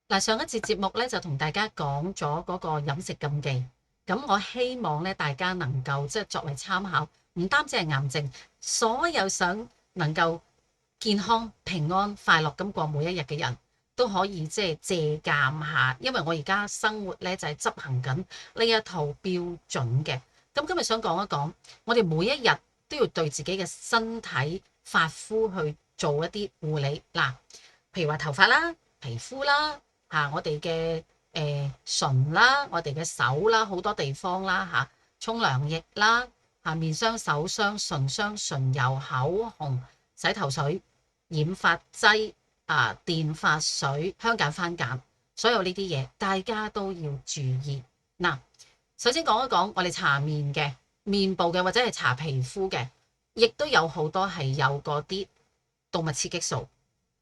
嗱，上一節節目咧就同大家講咗嗰個飲食禁忌，咁我希望咧大家能夠即係作為參考，唔單止係癌症，所有想能夠健康、平安、快樂咁過每一日嘅人都可以即係借鑑下，因為我而家生活咧就係執行緊呢一套標準嘅。咁今日想講一講，我哋每一日都要對自己嘅身體髮膚去做一啲護理嗱，譬如話頭髮啦、皮膚啦。我哋嘅唇啦，我哋嘅手啦，好多地方啦沖涼液啦面霜、手霜、唇霜、唇油、口紅、洗頭水、染髮劑電髮水、香梘、番梘，所有呢啲嘢大家都要注意嗱。首先講一講我哋搽面嘅、面部嘅或者係搽皮膚嘅，亦都有好多係有嗰啲動物刺激素。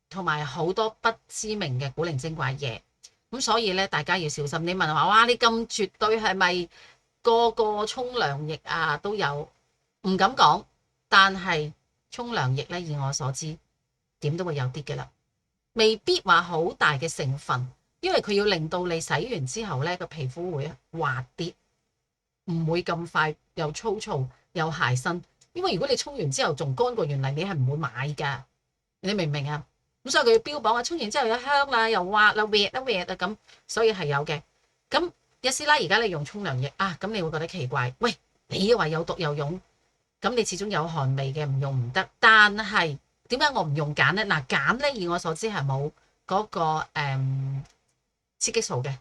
同埋好多不知名嘅古靈精怪嘢，咁所以咧大家要小心。你問話哇，你咁絕對係咪個個沖涼液都有？唔敢講，但係沖涼液咧，以我所知，點都會有啲嘅啦，未必話好大嘅成分，因為佢要令到你洗完之後咧個皮膚會滑啲，唔會咁快又粗糙又鞋身。因為如果你沖完之後仲乾過原嚟，你係唔會買㗎，你明唔明啊？咁所以佢要標榜沖完之後有香啦，又滑啦，滑咁，所以係有嘅。咁一師奶而家你用沖涼液咁你會覺得奇怪。喂，你話有毒有用，咁你始終有汗味嘅，唔用唔得。但係點解我唔用鹼呢？嗱，鹼呢以我所知係冇嗰個雌激素嘅。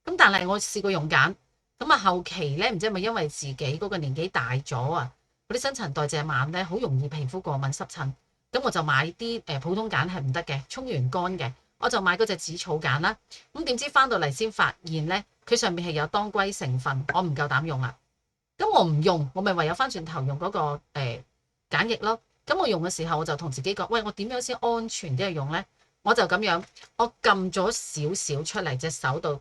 咁但係我試過用鹼，咁後期呢，唔知係咪因為自己嗰個年紀大咗嗰啲新陳代謝慢呢，好容易皮膚過敏濕疹。咁我就買啲普通鹼係唔得嘅，沖完乾嘅，我就買嗰隻紫草鹼啦。咁點知翻到嚟先發現呢，佢上面係有當歸成分，我唔夠膽用啦。咁我唔用，我咪唯有翻轉頭用嗰個鹼液咯。咁我用嘅時候，我就同自己講：喂，我點樣先安全啲去用呢？我就咁樣，我撳咗少少出嚟隻手度，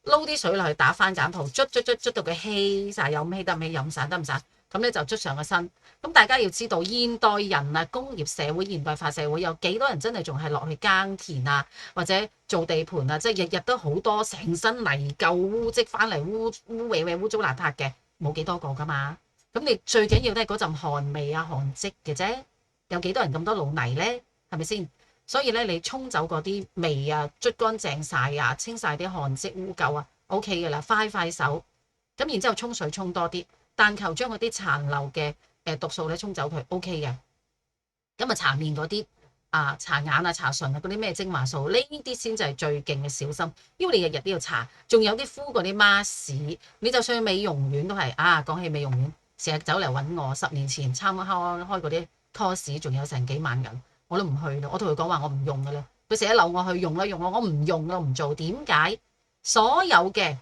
撈啲水落去打番梘泡，捽到佢稀晒，有咩得唔起飲晒得唔晒？咁咧就捽上個身。咁大家要知道，現代人工業社會、現代化社會有幾多人真係仲係落去耕田或者做地盤即係日日都好多成身泥垢污漬翻嚟，污糟邋遢嘅，冇幾多個噶嘛。咁你最緊要都係嗰陣汗味汗漬嘅啫。有幾多人咁多老泥呢？係咪先？所以咧，你沖走嗰啲味捽乾淨晒清晒啲汗漬污垢OK 噶啦，快手。咁然之後沖水沖多啲。但求將嗰啲殘留嘅毒素咧沖走佢 OK 嘅。咁搽面嗰啲搽眼搽唇嗰啲咩精華素，呢啲先至係最勁嘅，小心，因為你日日都要搽。仲有啲敷嗰啲 mask，你就算去美容院都係講起美容院，成日走嚟揾我，10年前參開嗰啲 course 仲有成幾萬人，我都唔去啦。我同佢講話我唔用噶啦，佢成日留我去用啦，我唔用啦，唔做。點解？所有嘅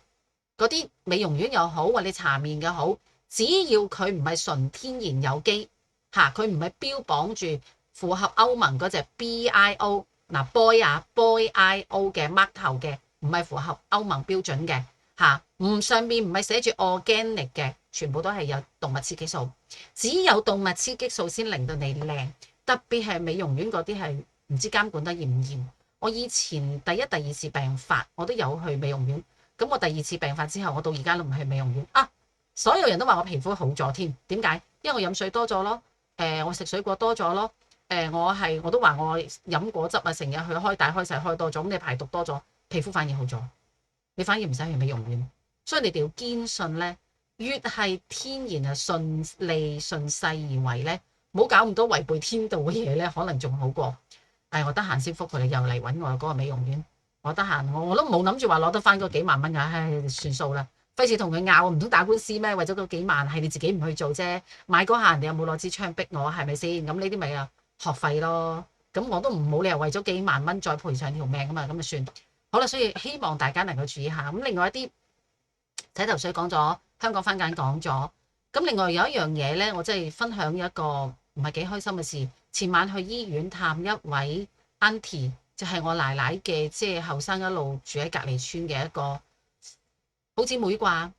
嗰啲美容院又好，或者搽面嘅好，只要佢唔係純天然有機佢唔係標榜住符合歐盟嗰隻 BIO BOY嘅 mark 頭嘅，唔係符合歐盟標準嘅上面唔係寫住 organic 嘅，全部都係有動物雌激素。只有動物雌激素先令到你靚，特別係美容院嗰啲係唔知監管得嚴唔嚴。我以前第一、第二次病發，我都有去美容院。咁我第二次病發之後，我到而家都唔去美容院所有人都話我皮膚好咗添，點解？因為我飲水多咗咯，我食水果多咗咯，我都話我飲果汁成日去開大開細開多咗，咁你排毒多咗，皮膚反而好咗，你反而唔使去美容院。所以你哋要堅信咧，越係天然順利順勢而為咧，唔好搞咁多違背天道嘅嘢咧，可能仲好過。我得閒先覆佢，你又嚟揾我嗰個美容院，我得閒我都冇諗住話攞得翻嗰幾萬蚊㗎，算數啦。費事同佢拗，唔通打官司咩？為咗嗰幾萬，係你自己唔去做啫。買嗰下人哋有冇攞支槍逼我？係咪先？咁呢啲咪學費咯。咁我都冇理由為咗幾萬蚊再賠上條命啊嘛。咁就算好啦。所以希望大家能夠注意下。咁另外一啲洗頭水講咗，香港番梘講咗。咁另外有一樣嘢呢，我真係分享一個唔係幾開心嘅事。前晚去醫院探一位 auntie， 就係我奶奶嘅，即係後生一路住喺隔離村嘅一個好姊妹啩。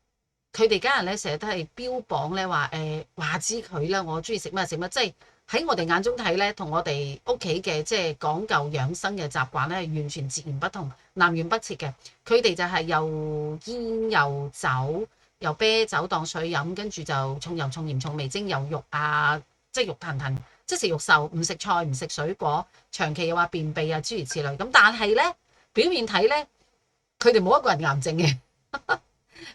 佢哋家人咧成日都係標榜咧話話知佢啦，我中意食乜食乜，即係喺我哋眼中睇咧，同我哋屋企嘅即係講究養生嘅習慣咧，係完全截然不同，南轅北轍嘅。佢哋就係又煙又酒，又啤酒當水飲，跟住就重油重鹽重味精，又肉啊，即係肉騰騰，即食肉獸，唔食菜唔食水果，長期又話便秘啊，諸如此類。咁但係咧，表面睇咧，佢哋冇一個人癌症嘅，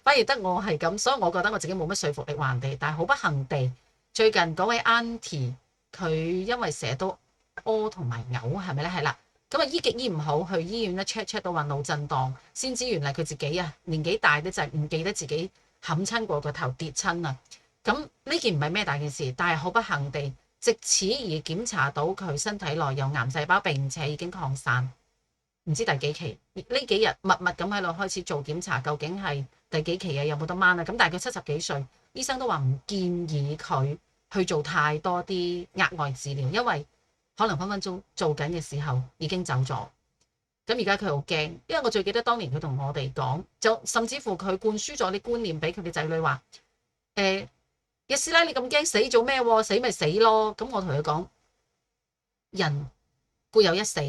反而得我係咁，所以我覺得我自己冇乜說服力話人哋。但係好不幸地，最近嗰位 Auntie 佢因為成日都屙同埋嘔，係咪咧？係啦，咁啊醫極醫唔好，去醫院咧 check 到話腦震盪，先知原來佢自己啊年紀大咧就係唔記得自己冚親過個頭跌親啊。咁呢件唔係咩大件事，但係好不幸地，藉此而檢查到佢身體內有癌細胞，並且已經擴散，唔知第幾期。呢幾日密密咁喺度開始做檢查，究竟係第幾期啊？有冇得掹啊？咁但係佢70幾歲，醫生都話唔建議佢去做太多啲額外治療，因為可能分分鐘做緊嘅時候已經走咗。咁而家佢好驚，因為我最記得當年佢同我哋講，就甚至乎佢灌輸咗啲觀念俾佢嘅仔女話：嘅師奶你咁驚死做咩？死咪死咯。咁我同佢講，人固有一死，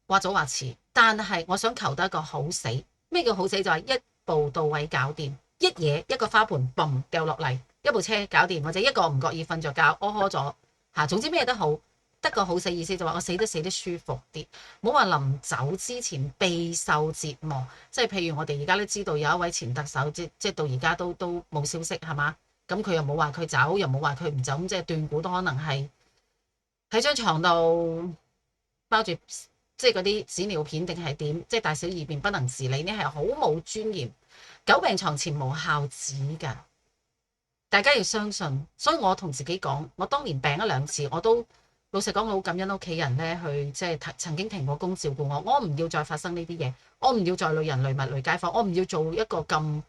話早話遲，但係我想求得一個好死。咩叫好死？就係一步到位搞掂，一嘢一個花盆嘣掉落嚟，一部車搞掂，或者一個唔覺意瞓着覺屙咗嚇。總之咩都好，得個好死。意思就話我死得舒服啲，冇話臨走之前備受折磨。即係譬如我哋而家都知道有一位前特首，即係到而家都冇消息係嘛？咁佢又冇話佢走，又冇話佢唔走，咁即係斷估都可能係喺張床度包住，即係嗰啲紙尿片定係點？即係大小二便不能自理，呢係好冇尊嚴。久病床前無孝子㗎，大家要相信。所以我同自己講，我當年病咗2次，我都老實講，我好感恩屋企人咧，去即係曾經停過工照顧我。我唔要再發生呢啲嘢，我唔要再累人累物累街坊，我唔要做一個咁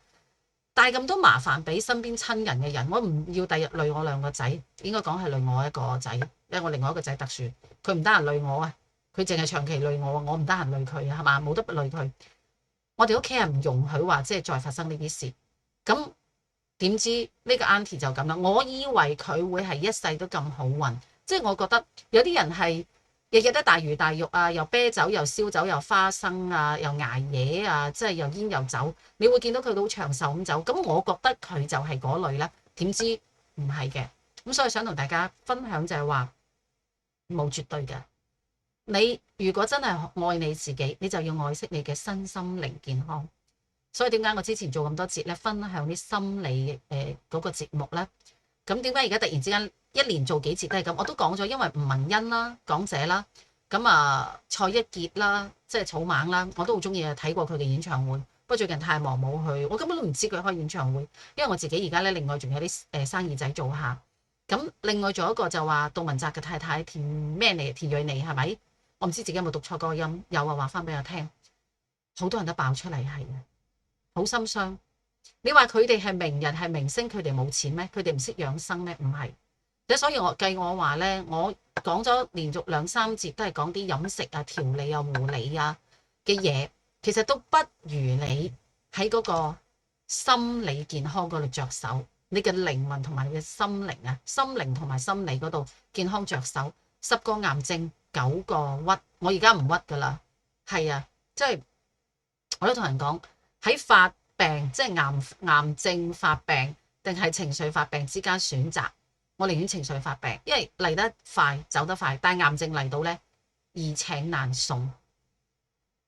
帶咁多麻煩俾身邊親人嘅人，我唔要第日累我2個仔，應該講係累我一個仔，因為我另外一個仔特殊，佢唔得閒累我啊，佢淨係長期累我，我唔得閒累佢啊，係嘛？冇得累佢。我哋屋企人唔容許話即係再發生呢啲事，咁點知呢個 Auntie 就咁啦。我以為佢會係一世都咁好運，即係我覺得有啲人係日日都大魚大肉啊，又啤酒又燒酒又花生啊，又捱夜啊，即係又煙又酒，你會見到佢都好長壽咁走。咁我覺得佢就係嗰類啦，點知唔係嘅。咁所以想同大家分享就係話冇絕對嘅。你如果真係愛你自己，你就要愛惜你嘅身心靈健康。所以點解我之前做咁多節咧，分享啲心理嗰個節目咧？咁點解而家突然之間一連做幾節都係咁？我都講咗，因為吳文欣啦，港姐啦，咁啊蔡一傑啦，即係草蜢啦，我都好中意睇過佢嘅演唱會。不過最近太忙冇去，我根本都唔知佢開演唱會，因為我自己而家咧另外仲有啲生意仔做下。咁另外仲有一個就話杜汶澤嘅太太田咩妮，田蕊妮係咪？我唔知自己有冇讀錯嗰個音，有啊，話翻俾我聽。好多人都爆出嚟係啊，好心傷。你話佢哋係名人係明星，佢哋冇錢咩？佢哋唔識養生咩？唔係。所以我計我話咧，我講咗連續2、3節都係講啲飲食啊、調理啊、護理啊嘅嘢，其實都不如你喺嗰個心理健康嗰度着手，你嘅靈魂同埋你嘅心靈啊、心靈同埋心理嗰度健康着手。10個癌症9個屈，我而家唔屈噶啦，係啊，即係我都同人講喺發病，即係癌症發病定係情緒發病之間選擇。我寧願情緒發病，因為嚟得快走得快，但係癌症嚟到呢，易請難送，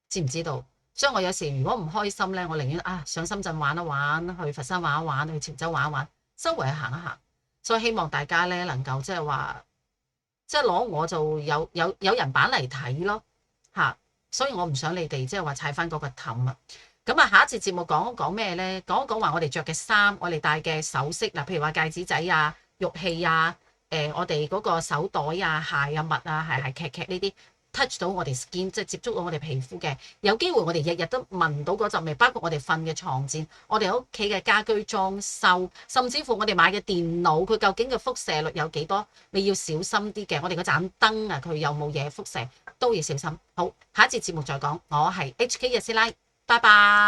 知唔知道？所以我有時如果唔開心呢，我寧願上深圳玩一玩，去佛山玩一玩，去潮州玩一玩，周圍去行一行。所以希望大家呢能夠即係話，即係攞我就有人版嚟睇咯嚇。所以我唔想你哋即係話踩翻嗰個氹啊。咁啊，下一節節目講一講咩呢？講一講話我哋着嘅衫，我哋戴嘅首飾嗱，譬如話戒指仔啊、玉器啊、我哋嗰個手袋啊、鞋啊、襪啊、鞋劇呢啲 touch 到我哋 skin， 即係接觸到我哋皮膚嘅，有機會我哋日日都聞到嗰陣味，包括我哋瞓嘅床墊，我哋屋企嘅家居裝修，甚至乎我哋買嘅電腦，佢究竟嘅輻射率有幾多？你要小心啲嘅。我哋嗰盞燈啊，佢有冇嘢輻射都要小心。好，下一節節目再講。我係 HK 日師奶，拜拜。